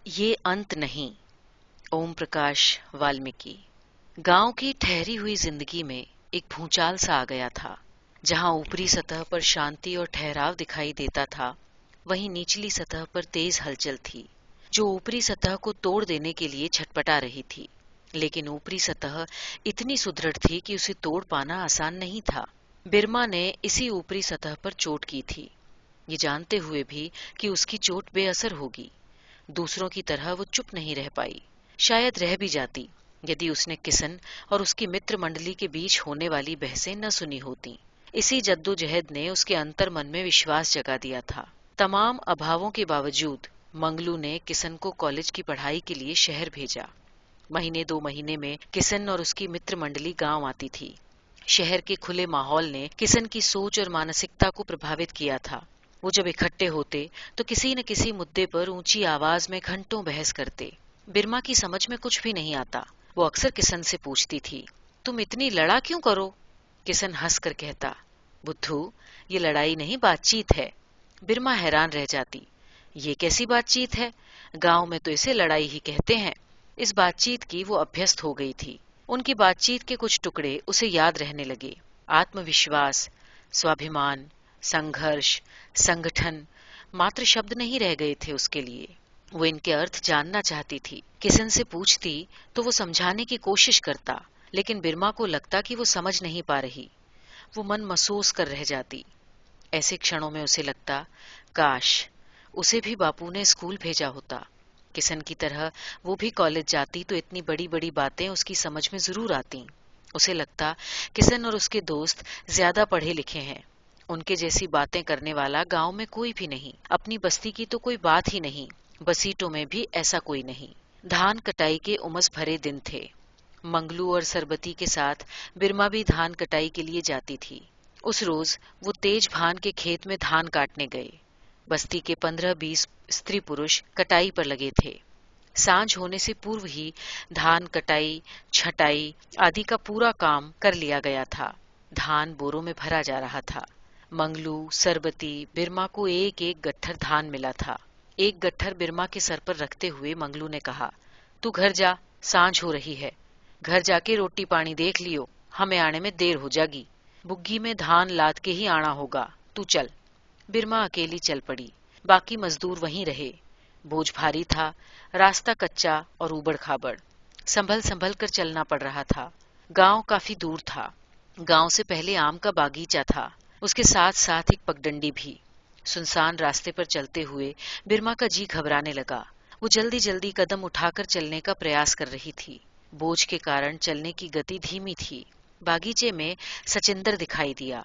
ये अंत नहीं। ओम प्रकाश वाल्मीकि। गांव की ठहरी हुई जिंदगी में एक भूचाल सा आ गया था। जहां ऊपरी सतह पर शांति और ठहराव दिखाई देता था, वहीं निचली सतह पर तेज हलचल थी, जो ऊपरी सतह को तोड़ देने के लिए छटपटा रही थी। लेकिन ऊपरी सतह इतनी सुदृढ़ थी कि उसे तोड़ पाना आसान नहीं था। बिरमा ने इसी ऊपरी सतह पर चोट की थी, ये जानते हुए भी कि उसकी चोट बेअसर होगी। दूसरों की तरह वो चुप नहीं रह पाई। शायद रह भी जाती यदि उसने किशन और उसकी मित्र मंडली के बीच होने वाली बहसें न सुनी होती। इसी जद्दोजहद ने उसके अंतर मन में विश्वास जगा दिया था। तमाम अभावों के बावजूद मंगलू ने किशन को कॉलेज की पढ़ाई के लिए शहर भेजा। महीने 2 महीने में किशन और उसकी मित्र मंडली गांव आती थी। शहर के खुले माहौल ने किशन की सोच और मानसिकता को प्रभावित किया था। वो जब इकट्ठे होते तो किसी न किसी मुद्दे पर ऊंची आवाज में घंटों बहस करते। बिरमा की समझ में कुछ भी नहीं आता। वो अक्सर किशन से पूछती थी, तुम इतनी लड़ा क्यों करो? किशन हंस कर कहता, बुद्धू, ये लड़ाई नहीं, बातचीत है। बिरमा हैरान रह जाती, ये कैसी बातचीत है? गांव में तो इसे लड़ाई ही कहते हैं। इस बातचीत की वो अभ्यस्त हो गई थी। उनकी बातचीत के कुछ टुकड़े उसे याद रहने लगे। आत्मविश्वास, स्वाभिमान, संघर्ष, संगठन मात्र शब्द नहीं रह गए थे उसके लिए। वो इनके अर्थ जानना चाहती थी। किशन से पूछती तो वो समझाने की कोशिश करता, लेकिन बिरमा को लगता कि वो समझ नहीं पा रही। वो मन महसूस कर रह जाती। ऐसे क्षणों में उसे लगता, काश उसे भी बापू ने स्कूल भेजा होता। किशन की तरह वो भी कॉलेज जाती तो इतनी बड़ी बड़ी बातें उसकी समझ में जरूर आती। उसे लगता, किशन और उसके दोस्त ज्यादा पढ़े लिखे हैं। उनके जैसी बातें करने वाला गांव में कोई भी नहीं। अपनी बस्ती की तो कोई बात ही नहीं, बसीटों में भी ऐसा कोई नहीं। धान कटाई के उमस भरे दिन थे। मंगलू और सरबती के साथ बिरमा भी धान कटाई के लिए जाती थी। उस रोज वो तेज भान के खेत में धान काटने गए। बस्ती के 15-20 स्त्री पुरुष कटाई पर लगे थे। सांझ होने से पूर्व ही धान कटाई, छटाई आदि का पूरा काम कर लिया गया था। धान बोरों में भरा जा रहा था। मंगलू, सरबती, बिरमा को एक एक गट्ठर धान मिला था। एक गट्ठर बिरमा के सर पर रखते हुए मंगलू ने कहा, तू घर जा, सांझ हो रही है। घर जाके रोटी पानी देख लियो, हमें आने में देर हो जागी। बुग्गी में धान लाद के ही आना होगा, तू चल। बिरमा अकेली चल पड़ी। बाकी मजदूर वहीं रहे। बोझ भारी था, रास्ता कच्चा और ऊबड़ खाबड़। संभल संभल कर चलना पड़ रहा था। गांव काफी दूर था। गांव से पहले आम का बागीचा था, उसके साथ साथ एक पगडंडी भी। सुनसान रास्ते पर चलते हुए बिरमा का जी घबराने लगा। वो जल्दी जल्दी कदम उठाकर चलने का प्रयास कर रही थी। बोझ के कारण चलने की गति धीमी थी। बागीचे में सचिंदर दिखाई दिया।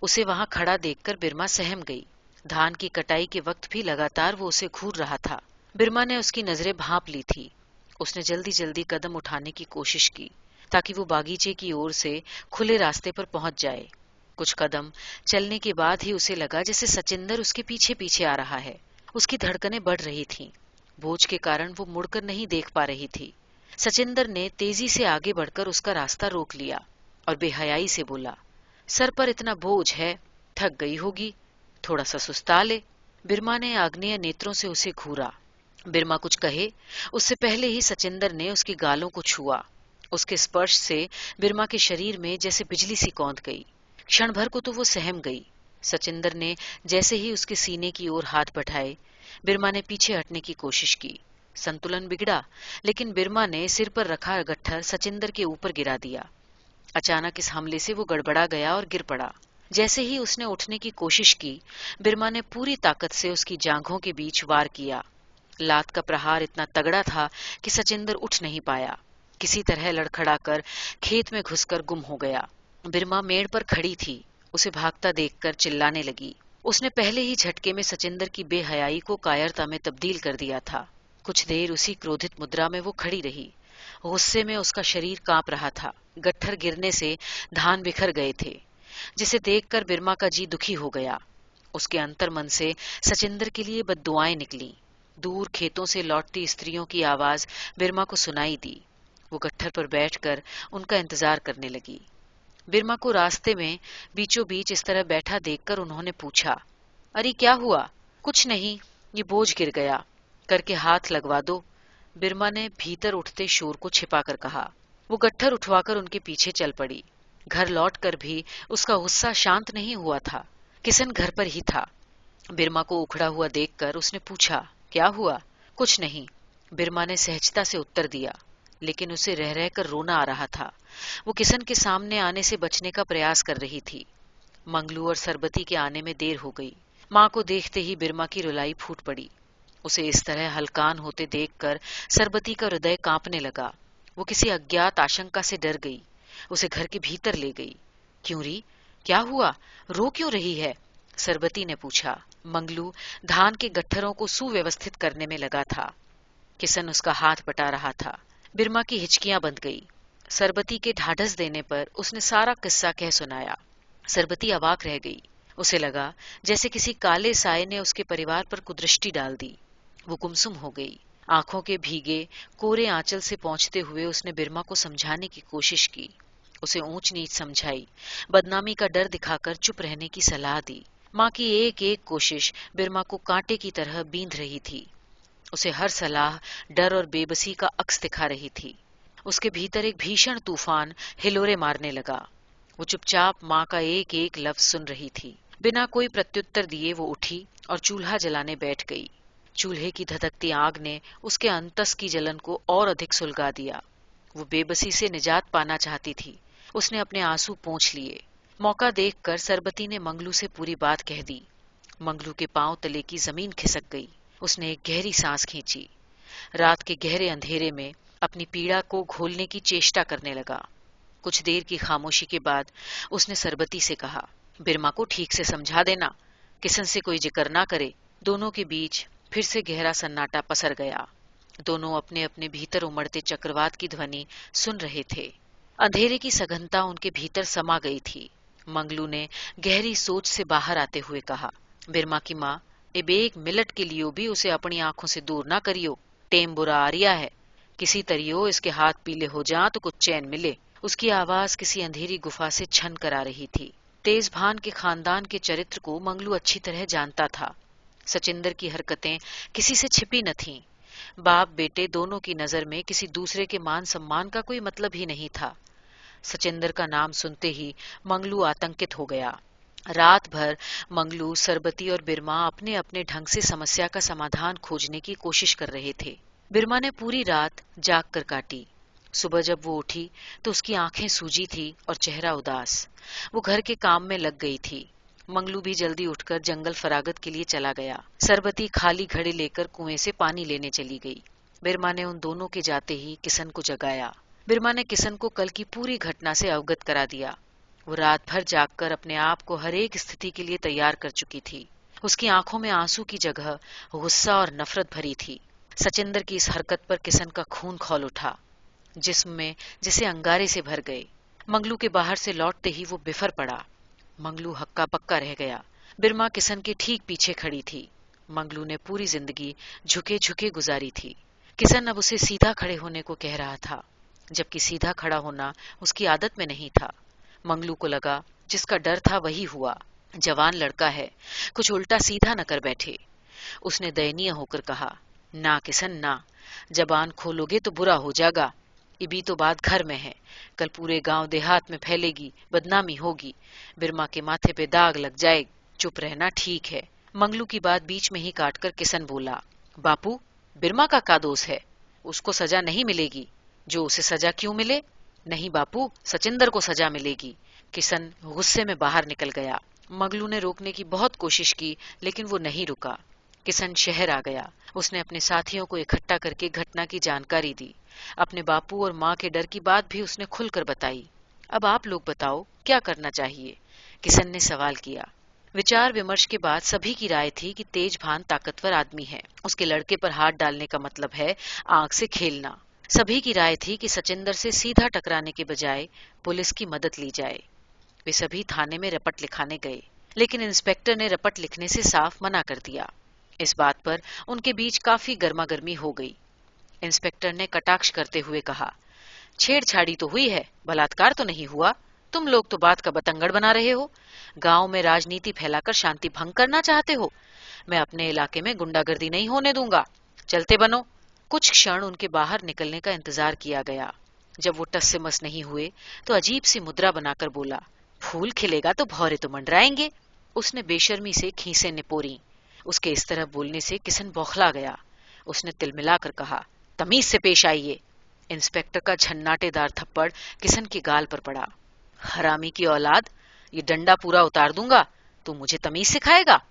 उसे वहां खड़ा देखकर बिरमा सहम गई। धान की कटाई के वक्त भी लगातार वो उसे घूर रहा था। बिरमा ने उसकी नजरें भांप ली थी। उसने जल्दी जल्दी कदम उठाने की कोशिश की ताकि वो बागीचे की ओर से खुले रास्ते पर पहुंच जाए। कुछ कदम चलने के बाद ही उसे लगा जैसे सचिंदर उसके पीछे पीछे आ रहा है। उसकी धड़कनें बढ़ रही थीं। बोझ के कारण वो मुड़कर नहीं देख पा रही थी। सचिंदर ने तेजी से आगे बढ़कर उसका रास्ता रोक लिया और बेहयाई से बोला, सर पर इतना बोझ है, थक गई होगी, थोड़ा सा सुस्ता ले। बिरमा ने आग्नेय नेत्रों से उसे घूरा। बिरमा कुछ कहे उससे पहले ही सचिंदर ने उसके गालों को छुआ। उसके स्पर्श से बिरमा के शरीर में जैसे बिजली सी कौंध गई। क्षण भर को तो वो सहम गई। सचिंदर ने जैसे ही उसके सीने की ओर हाथ बढ़ाए, बिरमा ने पीछे हटने की कोशिश की। संतुलन बिगड़ा, लेकिन बिरमा ने सिर पर रखा गट्ठर सचिंदर के ऊपर गिरा दिया। अचानक इस हमले से वो गड़बड़ा गया और गिर पड़ा। जैसे ही उसने उठने की कोशिश की, बिरमा ने पूरी ताकत से उसकी जांघों के बीच वार किया। लात का प्रहार इतना तगड़ा था कि सचिंदर उठ नहीं पाया। किसी तरह लड़खड़ाकर खेत में घुसकर गुम हो गया। बिरमा मेड़ पर खड़ी थी। उसे भागता देखकर चिल्लाने लगी। उसने पहले ही झटके में सचिंदर की बेहयाई को कायरता में तब्दील कर दिया था। कुछ देर उसी क्रोधित मुद्रा में वो खड़ी रही। गुस्से में उसका शरीर कांप रहा था। गट्ठर गिरने से धान बिखर गए थे, जिसे देखकर बिरमा का जी दुखी हो गया। उसके अंतर मन से सचिंदर के लिए बद्दुआएं निकली। दूर खेतों से लौटती स्त्रियों की आवाज बिरमा को सुनाई दी। वो गट्ठर पर बैठकर उनका इंतजार करने लगी। बिरमा को रास्ते में बीचों बीच इस तरह बैठा देखकर उन्होंने पूछा, अरे क्या हुआ? कुछ नहीं, ये बोझ गिर गया। करके हाथ लगवा दो, बिरमा ने भीतर उठते शोर को छिपाकर कहा। वो गट्ठर उठवाकर उनके पीछे चल पड़ी। घर लौटकर भी उसका गुस्सा शांत नहीं हुआ था। किशन घर पर ही था। बिरमा को उखड़ा हुआ देखकर उसने पूछा, क्या हुआ? कुछ नहीं, बिरमा ने सहजता से उत्तर दिया, लेकिन उसे रह रहकर रोना आ रहा था। वो किशन के सामने आने से बचने का प्रयास कर रही थी। मंगलू और सरबती के आने में देर हो गई। माँ को देखते ही बिरमा की रुलाई फूट पड़ी। उसे इस तरह हलकान होते देखकर सरबती का हृदय कांपने लगा। वो किसी अज्ञात आशंका से डर गई। उसे घर के भीतर ले गई। क्यों री, क्या हुआ? रो क्यों रही है? सरबती ने पूछा। मंगलू धान के गट्ठरों को सुव्यवस्थित करने में लगा था। किशन उसका हाथ बटा रहा था। बिरमा की हिचकियां बंध गई। सरबती के ढाढ़स देने पर उसने सारा किस्सा कह सुनाया। सरबती अवाक रह गई। उसे लगा जैसे किसी काले साये ने उसके परिवार पर कुदृष्टि डाल दी। वो गुमसुम हो गई। आंखों के भीगे कोरे आंचल से पहुंचते हुए उसने बिरमा को समझाने की कोशिश की। उसे ऊंच नीच समझाई, बदनामी का डर दिखाकर चुप रहने की सलाह दी। माँ की एक एक कोशिश बिरमा को कांटे की तरह बींध रही थी। उसे हर सलाह डर और बेबसी का अक्स दिखा रही थी। उसके भीतर एक भीषण तूफान हिलोरे मारने लगा। वो चुपचाप माँ का एक एक लफ्ज सुन रही थी। बिना कोई प्रत्युत्तर दिए वो उठी और चूल्हा जलाने बैठ गई। चूल्हे की धधकती आग ने उसके अंतस की जलन को और अधिक सुलगा दिया। वो बेबसी से निजात पाना चाहती थी। उसने अपने आंसू पोंछ लिए। मौका देखकर सरबती ने मंगलू से पूरी बात कह दी। मंगलू के पांव तले की जमीन खिसक गई। उसने एक गहरी सांस खींची। रात के गहरे अंधेरे में अपनी पीड़ा को घोलने की चेष्टा करने लगा। कुछ देर की खामोशी के बाद उसने सरबती से कहा, बिरमा को ठीक से समझा देना, किशन से कोई जिक्र ना करे। दोनों के बीच फिर से गहरा सन्नाटा पसर गया। दोनों अपने अपने भीतर उमड़ते चक्रवात की ध्वनि सुन रहे थे। अंधेरे की सघनता उनके भीतर समा गई थी। मंगलू ने गहरी सोच से बाहर आते हुए कहा, बिरमा की माँ, अब एक मिनट के लिए भी उसे अपनी आंखों से दूर ना करियो। टेम बुरा आ रिया है। किसी तरियो इसके हाथ पीले हो जा तो कुछ चैन मिले। उसकी आवाज किसी अंधेरी गुफा से छन कर आ रही थी। तेज भान के खानदान के चरित्र को मंगलू अच्छी तरह जानता था। सचिंदर की हरकतें किसी से छिपी न थीं। बाप बेटे दोनों की नजर में किसी दूसरे के मान सम्मान का कोई मतलब ही नहीं था। सचिंदर का नाम सुनते ही मंगलू आतंकित हो गया। रात भर मंगलू, सरबती और बिरमा अपने अपने ढंग से समस्या का समाधान खोजने की कोशिश कर रहे थे। बिरमा ने पूरी रात जाग कर काटी। सुबह जब वो उठी तो उसकी आंखें सूजी थी और चेहरा उदास। वो घर के काम में लग गई थी। मंगलू भी जल्दी उठकर जंगल फरागत के लिए चला गया। सरबती खाली घड़े लेकर कुएं से पानी लेने चली गई। बिरमा ने उन दोनों के जाते ही किशन को जगाया। बिरमा ने किशन को कल की पूरी घटना से अवगत करा दिया। वो रात भर जागकर अपने आप को हर एक स्थिति के लिए तैयार कर चुकी थी। उसकी आंखों में आंसू की जगह गुस्सा और नफरत भरी थी। सचिंदर की इस हरकत पर किशन का खून खौल उठा। जिस्म में जैसे अंगारे से भर गए। मंगलू के बाहर से लौटते ही वो बिफर पड़ा। मंगलू हक्का बक्का रह गया। बिरमा किशन के ठीक पीछे खड़ी थी। मंगलू ने पूरी जिंदगी झुके झुके गुजारी थी। किशन अब उसे सीधा खड़े होने को कह रहा था, जबकि सीधा खड़ा होना उसकी आदत में नहीं था। मंगलू को लगा जिसका डर था वही हुआ। जवान लड़का है, कुछ उल्टा सीधा न कर बैठे। उसने दयनीय होकर कहा, ना किशन ना, जबान खोलोगे तो बुरा हो जाएगा। इबी तो बात घर में है, कल पूरे गांव देहात में फैलेगी, बदनामी होगी, बिरमा के माथे पे दाग लग जाए। चुप रहना ठीक है। मंगलू की बात बीच में ही काटकर किशन बोला, बापू, बिरमा का क्या दोष है? उसको सजा नहीं मिलेगी। जो उसे सजा क्यों मिले? नहीं बापू, सचिंदर को सजा मिलेगी। किशन गुस्से में बाहर निकल गया। मंगलू ने रोकने की बहुत कोशिश की, लेकिन वो नहीं रुका। किशन शहर आ गया। उसने अपने साथियों को इकट्ठा करके घटना की जानकारी दी। अपने बापू और माँ के डर की बात भी उसने खुलकर बताई। अब आप लोग बताओ क्या करना चाहिए? किशन ने सवाल किया। विचार विमर्श के बाद सभी की राय थी कि तेज भान ताकतवर आदमी है। उसके लड़के पर हाथ डालने का मतलब है आंख से खेलना। सभी की राय थी कि सचिंदर से सीधा टकराने के बजाय पुलिस की मदद ली जाए। वे सभी थाने में रपट लिखाने गए, लेकिन इंस्पेक्टर ने रपट लिखने से साफ मना कर दिया। इस बात पर उनके बीच काफी गर्मागर्मी हो गई। इंस्पेक्टर ने कटाक्ष करते हुए कहा, छेड़छाड़ी तो हुई है, बलात्कार तो नहीं हुआ। तुम लोग तो बात का बतंगड़ बना रहे हो। गांव में राजनीति फैलाकर शांति भंग करना चाहते हो। मैं अपने इलाके में गुंडागर्दी नहीं होने दूंगा। चलते बनो। कुछ क्षण उनके बाहर निकलने का इंतजार किया गया। जब वो टस से मस नहीं हुए तो अजीब सी मुद्रा बनाकर बोला, फूल खिलेगा तो भौरे तो मंडराएंगे। उसने बेशर्मी से खीसें निपोरी। उसके इस तरह बोलने से किशन बौखला गया। उसने तिलमिलाकर कहा, तमीज से पेश आइए। इंस्पेक्टर का झन्नाटेदार थप्पड़ किशन के गाल पर पड़ा। हरामी की औलाद, ये डंडा पूरा उतार दूंगा, तू मुझे तमीज सिखाएगा?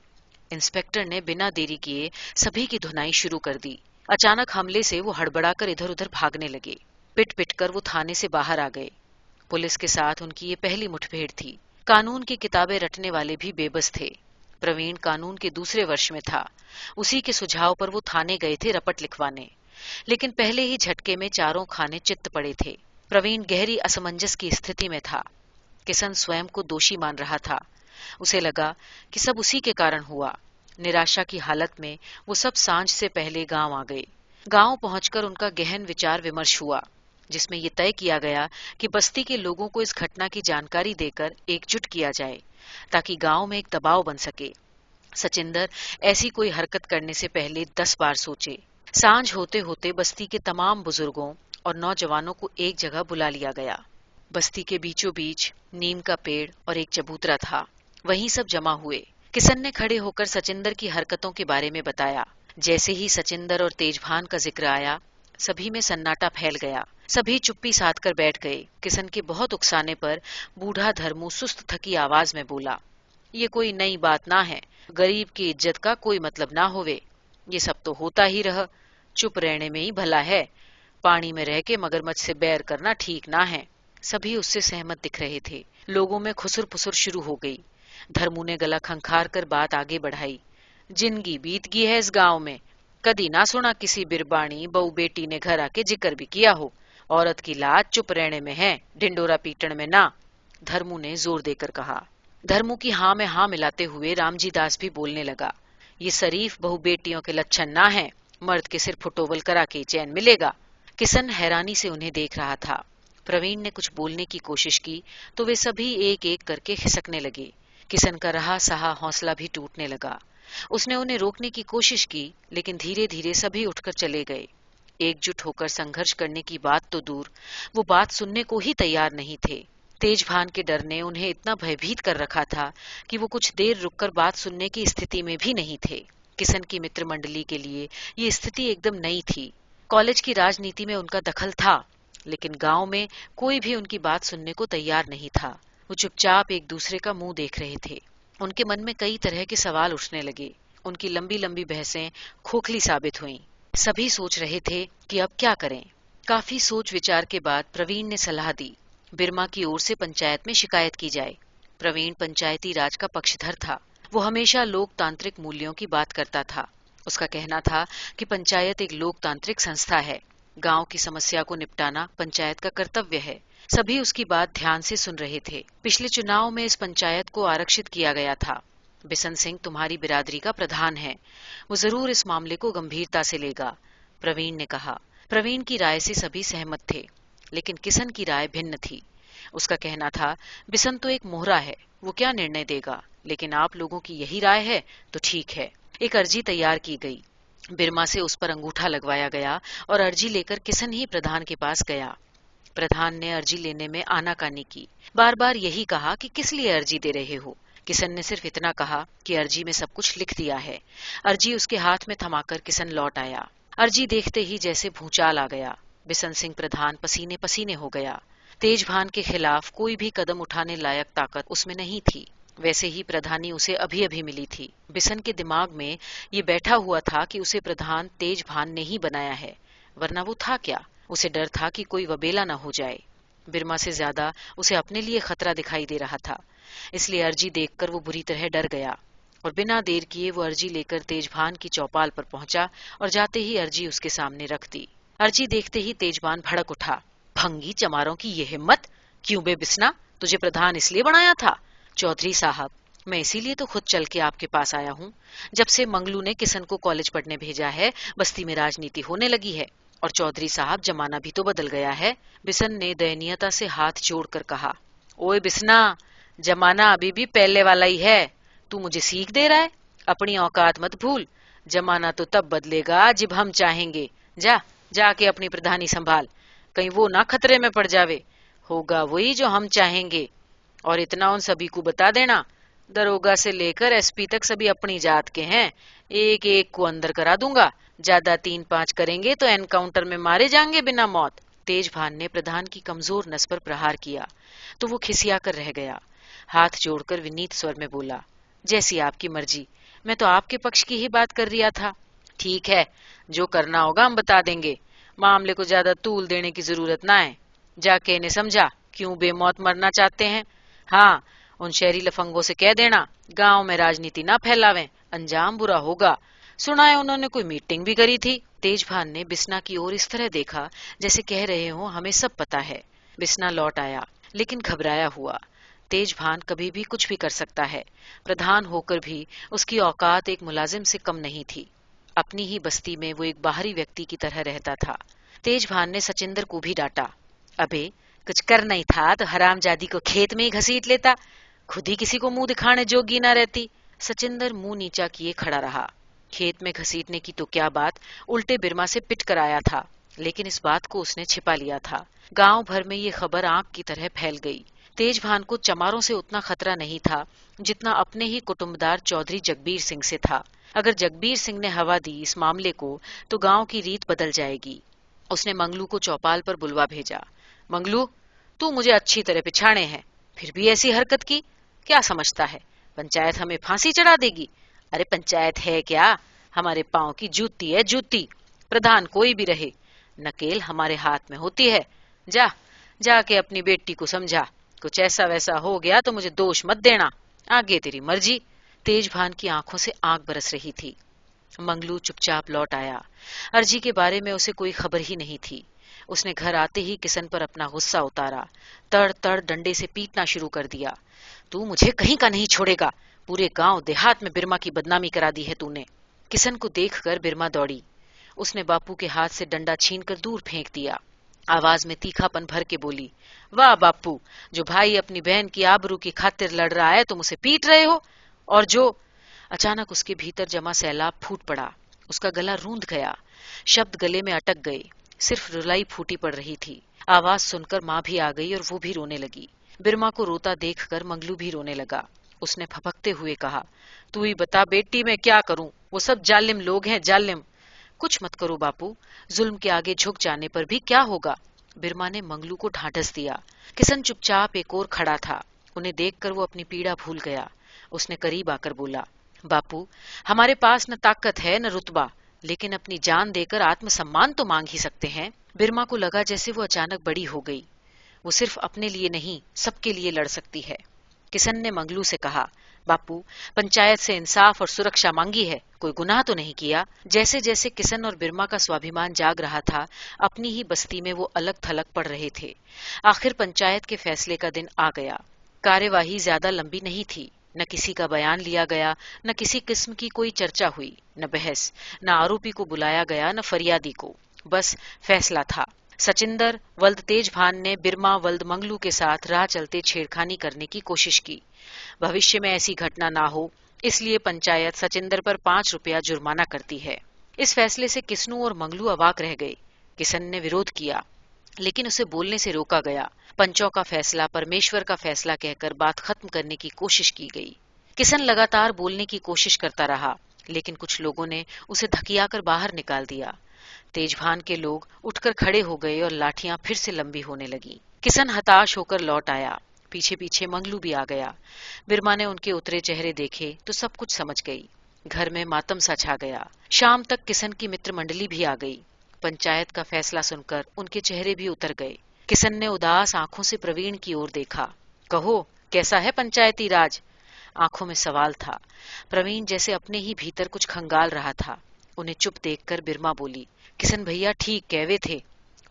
इंस्पेक्टर ने बिना देरी किए सभी की धुनाई शुरू कर दी। अचानक हमले से वो हड़बड़ाकर इधर उधर भागने लगे। पिट पिट कर वो थाने से बाहर आ गए। पुलिस के साथ उनकी ये पहली मुठभेड़ थी। कानून की किताबें रटने वाले भी बेबस थे। प्रवीण कानून के दूसरे वर्ष में था। उसी के सुझाव पर वो थाने गए थे रपट लिखवाने, लेकिन पहले ही झटके में चारों खाने चित्त पड़े थे। प्रवीण गहरी असमंजस की स्थिति में था। किशन स्वयं को दोषी मान रहा था। उसे लगा कि सब उसी के कारण हुआ। निराशा की हालत में वो सब सांझ से पहले गांव आ गए। गांव पहुंचकर उनका गहन विचार विमर्श हुआ, जिसमें यह तय किया गया कि बस्ती के लोगों को इस घटना की जानकारी देकर एकजुट किया जाए, ताकि गांव में एक दबाव बन सके। सचिंदर ऐसी कोई हरकत करने से पहले 10 बार सोचे। सांझ होते होते बस्ती के तमाम बुजुर्गों और नौजवानों को एक जगह बुला लिया गया। बस्ती के बीचों बीच नीम का पेड़ और एक चबूतरा था। वहीं सब जमा हुए। किशन ने खड़े होकर सचिंदर की हरकतों के बारे में बताया। जैसे ही सचिंदर और तेजभान का जिक्र आया, सभी में सन्नाटा फैल गया। सभी चुप्पी साध कर बैठ गए। किशन के बहुत उकसाने पर बूढ़ा धर्मू सुस्त थकी आवाज में बोला, ये कोई नई बात ना है। गरीब की इज्जत का कोई मतलब ना होवे। ये सब तो होता ही रह। चुप रहने में ही भला है। पानी में रह के मगरमच्छ से बैर करना ठीक ना है। सभी उससे सहमत दिख रहे थे। लोगों में खुसुर फुसुर शुरू हो गई। धर्मू ने गला खंखार कर बात आगे बढ़ाई। जिंदगी बीत गई है इस गांव में। कदी ना सुना किसी बिरबाणी बहू बेटी ने घर आके जिक्र भी किया हो। औरत की लाज चुप रहने में है, ढिंडोरा पीटन में ना। धर्मू ने जोर देकर कहा। धर्मू की हाँ में हाँ मिलाते हुए रामजी दास भी बोलने लगा, ये शरीफ बहु बेटियों के लक्षण ना है। मर्द के सिर फुटोवल करा के चैन मिलेगा। किशन हैरानी से उन्हें देख रहा था। प्रवीण ने कुछ बोलने की कोशिश की तो वे सभी एक एक करके खिसकने लगे। किशन का रहा सहा हौसला भी टूटने लगा। उसने उन्हें रोकने की कोशिश की, लेकिन धीरे धीरे सभी उठकर चले गए। एकजुट होकर संघर्ष करने की बात तो दूर, वो बात सुनने को ही तैयार नहीं थे। तेजभान के डर ने उन्हें इतना भयभीत कर रखा था कि वो कुछ देर रुककर बात सुनने की स्थिति में भी नहीं थे। किशन की मित्र मंडली के लिए ये स्थिति एकदम नई थी। कॉलेज की राजनीति में उनका दखल था, लेकिन गांव में कोई भी उनकी बात सुनने को तैयार नहीं था। वो चुपचाप एक दूसरे का मुंह देख रहे थे। उनके मन में कई तरह के सवाल उठने लगे। उनकी लंबी लंबी बहसें खोखली साबित हुईं। सभी सोच रहे थे कि अब क्या करें। काफी सोच विचार के बाद प्रवीण ने सलाह दी, बिरमा की ओर से पंचायत में शिकायत की जाए। प्रवीण पंचायती राज का पक्षधर था। वो हमेशा लोकतांत्रिक मूल्यों की बात करता था। उसका कहना था कि पंचायत एक लोकतांत्रिक संस्था है। गांव की समस्या को निपटाना पंचायत का कर्तव्य है। सभी उसकी बात ध्यान से सुन रहे थे। पिछले चुनाव में इस पंचायत को आरक्षित किया गया था। बिशन सिंह तुम्हारी बिरादरी का प्रधान है। वो जरूर इस मामले को गंभीरता से लेगा, प्रवीण ने कहा। प्रवीण की राय से सभी सहमत थे, लेकिन किशन की राय भिन्न थी। उसका कहना था, बिशन तो एक मोहरा है, वो क्या निर्णय देगा, लेकिन आप लोगों की यही राय है तो ठीक है। एक अर्जी तैयार की गई। बिरमा से उस पर अंगूठा लगवाया गया और अर्जी लेकर किशन ही प्रधान के पास गया। प्रधान ने अर्जी लेने में आनाकानी की। बार बार यही कहा कि किस लिए अर्जी दे रहे हो। किशन ने सिर्फ इतना कहा कि अर्जी में सब कुछ लिख दिया है। अर्जी उसके हाथ में थमाकर किशन लौट आया। अर्जी देखते ही जैसे भूचाल आ गया। बिशन सिंह प्रधान पसीने पसीने हो गया। तेजभान के खिलाफ कोई भी कदम उठाने लायक ताकत उसमें नहीं थी। वैसे ही प्रधानी उसे अभी अभी मिली थी। बिशन के दिमाग में ये बैठा हुआ था कि उसे प्रधान तेजभान ने ही बनाया है, वरना वो था क्या। उसे डर था कि कोई वबेला न हो जाए। बिरमा से ज्यादा उसे अपने लिए खतरा दिखाई दे रहा था। इसलिए अर्जी देखकर वो बुरी तरह डर गया और बिना देर किए वो अर्जी लेकर तेजभान की चौपाल पर पहुंचा और जाते ही अर्जी उसके सामने रख दी। अर्जी देखते ही तेजभान भड़क उठा। भंगी चमारों की ये हिम्मत! क्यों बे बिस्ना, तुझे प्रधान इसलिए बनाया था? चौधरी साहब, मैं इसीलिए तो खुद चल के आपके पास आया हूँ। जब से मंगलू ने किशन को कॉलेज पढ़ने भेजा है, बस्ती में राजनीति होने लगी है। और चौधरी साहब, जमाना भी तो बदल गया है। बिशन ने दयनीयता से हाथ जोड़कर कहा, ओए बिस्ना, जमाना अभी भी पहले वाला ही है। तू मुझे सीख दे रहा है? अपनी औकात मत भूल। जमाना तो तब बदलेगा जब हम चाहेंगे। जा जाके अपनी प्रधानी संभाल, कहीं वो ना खतरे में पड़ जावे। होगा वही जो हम चाहेंगे। और इतना उन सभी को बता देना, दरोगा से लेकर एसपी तक सभी अपनी जात के हैं, एक एक को अंदर करा दूंगा। ज्यादा 3-5 करेंगे तो एनकाउंटर में मारे जाएंगे बिना मौत। तेजभान ने प्रधान की कमजोर नस पर प्रहार किया तो वो खिसिया कर रह गया। हाथ जोड़कर विनीत स्वर में बोला, जैसी आपकी मर्जी, मैं तो आपके पक्ष की ही बात कर रिया था। ठीक है, जो करना होगा हम बता देंगे, मामले को ज्यादा तूल देने की जरूरत ना है। जाके इन्हें समझा क्यों बेमौत मरना चाहते हैं। हाँ, उन शहरी लफंगों से कह देना गांव में राजनीति ना फैलावें, अंजाम बुरा होगा। सुना है उन्होंने कोई मीटिंग भी करी थी। तेजभान ने बिस्ना की ओर इस तरह देखा जैसे कह रहे हो हमें सब पता है। बिस्ना लौट आया, लेकिन घबराया हुआ। तेजभान कभी भी कुछ भी कर सकता है, प्रधान होकर भी उसकी औकात एक मुलाजिम से कम नहीं थी। अपनी ही बस्ती में वो एक बाहरी व्यक्ति की तरह रहता था। तेजभान ने सचिंदर को भी डांटा, अबे कुछ करना ही था तो हरामजादी को खेत में ही घसीट लेता, खुद ही किसी को मुंह दिखाने जोगी ना रहती। सचिंदर मुंह नीचा किए खड़ा रहा। खेत में घसीटने की तो क्या बात, उल्टे बिरमा से पिट कर आया था, लेकिन इस बात को उसने छिपा लिया था। गांव भर में ये खबर आग की तरह फैल गई। तेजभान को चमारों से उतना खतरा नहीं था जितना अपने ही कुटुंबदार चौधरी जगबीर सिंह से था। अगर जगबीर सिंह ने हवा दी इस मामले को तो गांव की रीत बदल जाएगी। उसने मंगलू को चौपाल पर बुलवा भेजा। मंगलू, तू मुझे अच्छी तरह पिछाड़े है, फिर भी ऐसी हरकत की, क्या समझता है पंचायत हमें फांसी चढ़ा देगी? अरे पंचायत है क्या, हमारे पांव की जूती है जूती। प्रधान कोई भी रहे, नकेल हमारे हाथ में होती है। जा जाके अपनी बेटी को समझा, कुछ ऐसा वैसा हो गया तो मुझे दोष मत देना, आगे तेरी मर्जी। तेजभान की आंखों से आग बरस रही थी। मंगलू चुपचाप लौट आया। अर्जी के बारे में उसे कोई खबर ही नहीं थी। उसने घर आते ही किशन पर अपना गुस्सा उतारा, तड़ तड़ डंडे से पीटना शुरू कर दिया। तू मुझे कहीं का नहीं छोड़ेगा, पूरे गांव देहात में बिरमा की बदनामी करा दी है तूने। किशन को देखकर बिरमा दौड़ी। उसने बापू के हाथ से डंडा छीनकर दूर फेंक दिया। आवाज में तीखापन भर के बोली, वाह बापू, जो भाई अपनी बहन की आबरू की खातिर लड़ रहा है तुम उसे पीट रहे हो, और जो। अचानक उसके भीतर जमा सैलाब फूट पड़ा। उसका गला रूंध गया, शब्द गले में अटक गए, सिर्फ रुलाई फूटी पड़ रही थी। आवाज सुनकर माँ भी आ गई और वो भी रोने लगी। बिरमा को रोता देखकर मंगलू भी रोने लगा। उसने फपकते हुए कहा, तू ही बता बेटी मैं क्या करूं, वो सब जालिम लोग हैं, जालिम। कुछ मत करो बापू, जुल्म के आगे झुक जाने पर भी क्या होगा। बिरमा ने मंगलू को ढांढस दिया। किशन चुपचाप एक ओर खड़ा था। उन्हें देखकर वो अपनी पीड़ा भूल गया। उसने करीब आकर बोला, बापू, हमारे पास न ताकत है न रुतबा, लेकिन अपनी जान देकर आत्मसम्मान तो मांग ही सकते हैं। बिरमा को लगा जैसे वो अचानक बड़ी हो गई। वो सिर्फ अपने लिए नहीं, सबके लिए लड़ सकती है। किशन ने मंगलू से कहा, बापू, पंचायत से इंसाफ और सुरक्षा मांगी है, कोई गुनाह तो नहीं किया। जैसे जैसे किशन और बिरमा का स्वाभिमान जाग रहा था, अपनी ही बस्ती में वो अलग थलग पड़ रहे थे। आखिर पंचायत के फैसले का दिन आ गया। कार्यवाही ज्यादा लंबी नहीं थी। न किसी का बयान लिया गया, न किसी किस्म की कोई चर्चा हुई, न बहस, न आरोपी को बुलाया गया, न फरियादी को। बस फैसला था। सचिंदर वल्द तेजभान ने बिरमा वल्द मंगलू के साथ राह चलते छेड़खानी करने की कोशिश की। भविष्य में ऐसी घटना ना हो, इसलिए पंचायत सचिंदर पर 5 रुपया जुर्माना करती है। इस फैसले से किसनू और मंगलू अवाक रह गए। किशन ने विरोध किया, लेकिन उसे बोलने से रोका गया। पंचों का फैसला परमेश्वर का फैसला कहकर बात खत्म करने की कोशिश की गई। किशन लगातार बोलने की कोशिश करता रहा, लेकिन कुछ लोगों ने उसे धकियाकर बाहर निकाल दिया। तेजभान के लोग उठकर खड़े हो गए और लाठियां फिर से लंबी होने लगी। किशन हताश होकर लौट आया। पीछे पीछे मंगलू भी आ गया। बिरमा ने उनके उतरे चेहरे देखे तो सब कुछ समझ गई। घर में मातम सा छा गया। शाम तक किशन की मित्र मंडली भी आ गई। पंचायत का फैसला सुनकर उनके चेहरे भी उतर गए। किशन ने उदास आंखों से प्रवीण की ओर देखा। कहो, कैसा है पंचायती राज? आंखों में सवाल था। प्रवीण जैसे अपने ही भीतर कुछ खंगाल रहा था। उन्हें चुप देखकर बिरमा बोली, किशन भैया ठीक कहवे थे,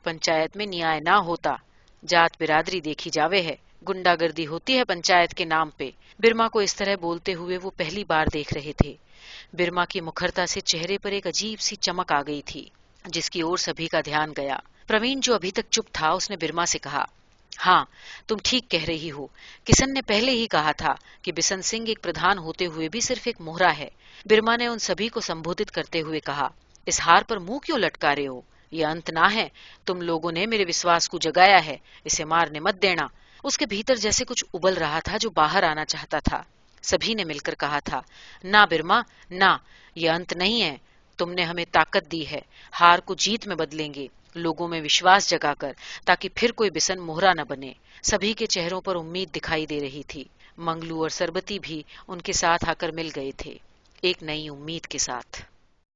पंचायत में न्याय ना होता, जात बिरादरी देखी जावे है, गुंडागर्दी होती है पंचायत के नाम पे। बिरमा को इस तरह बोलते हुए वो पहली बार देख रहे थे। बिरमा की मुखरता से चेहरे पर एक अजीब सी चमक आ गई थी, जिसकी ओर सभी का ध्यान गया। प्रवीण जो अभी तक चुप था, उसने बिरमा से कहा, हाँ, तुम ठीक कह रही हो। किशन ने पहले ही कहा था कि बिशन सिंह एक प्रधान होते हुए भी सिर्फ एक मोहरा है। बिरमा ने उन सभी को संबोधित करते हुए कहा, इस हार पर मुंह क्यों लटका रहे हो? ये अंत ना है। तुम लोगों ने मेरे विश्वास को जगाया है। इसे मारने मत देना। उसके भीतर जैसे कुछ उबल रहा था जो बाहर आना चाहता था। सभी ने मिलकर कहा था, ना बिरमा, ना, ये अंत नहीं है। तुमने हमें ताकत दी है। हार को जीत में बदलेंगे, लोगों में विश्वास जगाकर, ताकि फिर कोई बिसन मोहरा न बने। सभी के चेहरों पर उम्मीद दिखाई दे रही थी। मंगलू और सरबती भी उनके साथ आकर मिल गए थे, एक नई उम्मीद के साथ।